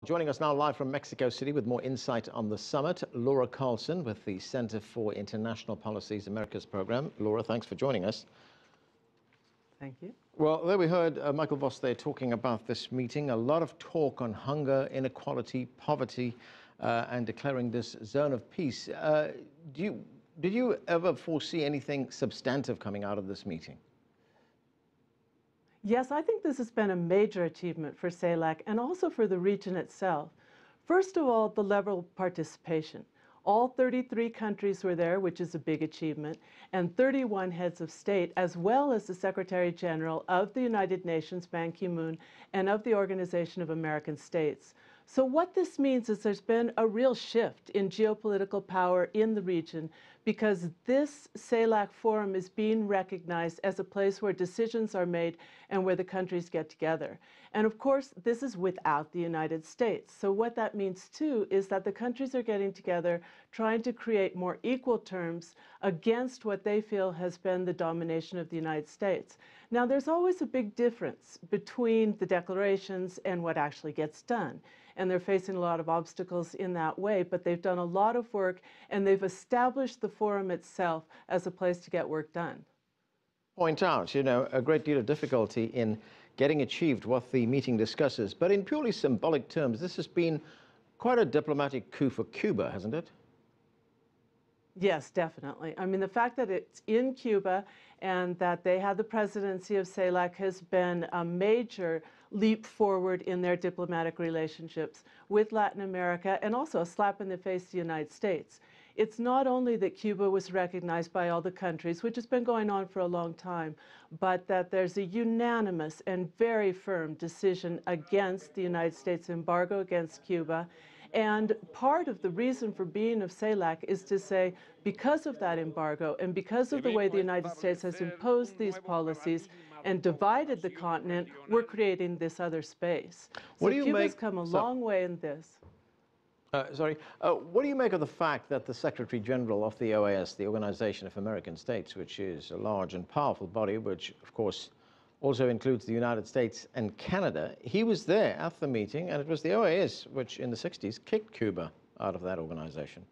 Joining us now live from Mexico City with more insight on the summit, Laura Carlsen with the Center for International Policy's Americas program. Laura, thanks for joining us. Thank you. Well, there we heard Michael Voss there talking about this meeting. A lot of talk on hunger, inequality, poverty, and declaring this zone of peace. Did you ever foresee anything substantive coming out of this meeting? Yes, I think this has been a major achievement for CELAC and also for the region itself. First of all, the level of participation. All 33 countries were there, which is a big achievement, and 31 heads of state, as well as the Secretary General of the United Nations, Ban Ki-moon, and of the Organization of American States. So what this means is there's been a real shift in geopolitical power in the region because this CELAC forum is being recognized as a place where decisions are made and where the countries get together. And of course, this is without the United States. So what that means too is that the countries are getting together, trying to create more equal terms against what they feel has been the domination of the United States. Now, there's always a big difference between the declarations and what actually gets done. And they're facing a lot of obstacles in that way, but they've done a lot of work and they've established the forum itself as a place to get work done. Point out, a great deal of difficulty in getting achieved what the meeting discusses, but in purely symbolic terms, this has been quite a diplomatic coup for Cuba, hasn't it? Yes, definitely. I mean, the fact that it's in Cuba and that they had the presidency of CELAC has been a major leap forward in their diplomatic relationships with Latin America and also a slap in the face to the United States. It's not only that Cuba was recognized by all the countries, which has been going on for a long time, but that there's a unanimous and very firm decision against the United States embargo against Cuba. And part of the reason for being of CELAC is to say, because of that embargo and because of the way the United States has imposed these policies and divided the continent, we're creating this other space. So Cuba's come a long way in this. What do you make of the fact that the Secretary General of the OAS, the Organization of American States, which is a large and powerful body, which of course also includes the United States and Canada, he was there at the meeting, and it was the OAS which in the 60s kicked Cuba out of that organization?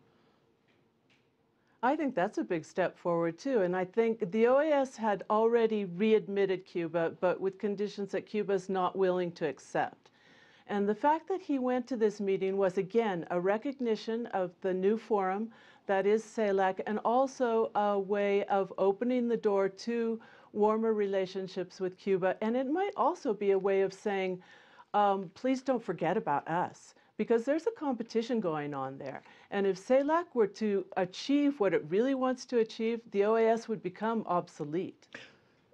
I think that's a big step forward too, and I think the OAS had already readmitted Cuba, but with conditions that Cuba's not willing to accept. And the fact that he went to this meeting was, again, a recognition of the new forum that is CELAC, and also a way of opening the door to warmer relationships with Cuba. And it might also be a way of saying, please don't forget about us, because there's a competition going on there. And if CELAC were to achieve what it really wants to achieve, the OAS would become obsolete.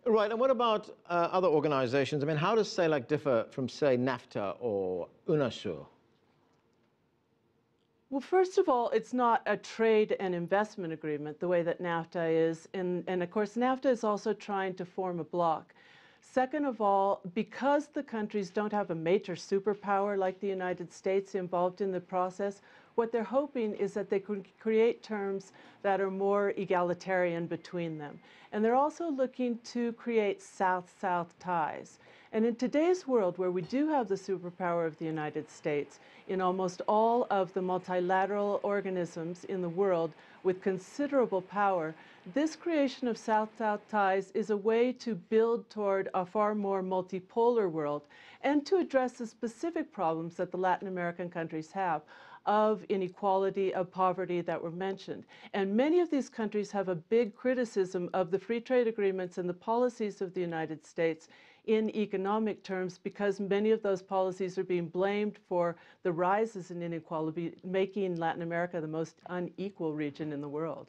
Right, and what about other organizations? I mean, how does CELAC differ from, say, NAFTA or UNASUR? Well, first of all, it's not a trade and investment agreement the way that NAFTA is. And of course, NAFTA is also trying to form a bloc. Second of all, because the countries don't have a major superpower like the United States involved in the process, what they're hoping is that they could create terms that are more egalitarian between them. And they're also looking to create South-South ties. And in today's world, where we do have the superpower of the United States, in almost all of the multilateral organisms in the world with considerable power, this creation of South-South ties is a way to build toward a far more multipolar world and to address the specific problems that the Latin American countries have of inequality, of poverty that were mentioned. And many of these countries have a big criticism of the free trade agreements and the policies of the United States in economic terms, because many of those policies are being blamed for the rises in inequality, making Latin America the most unequal region in the world.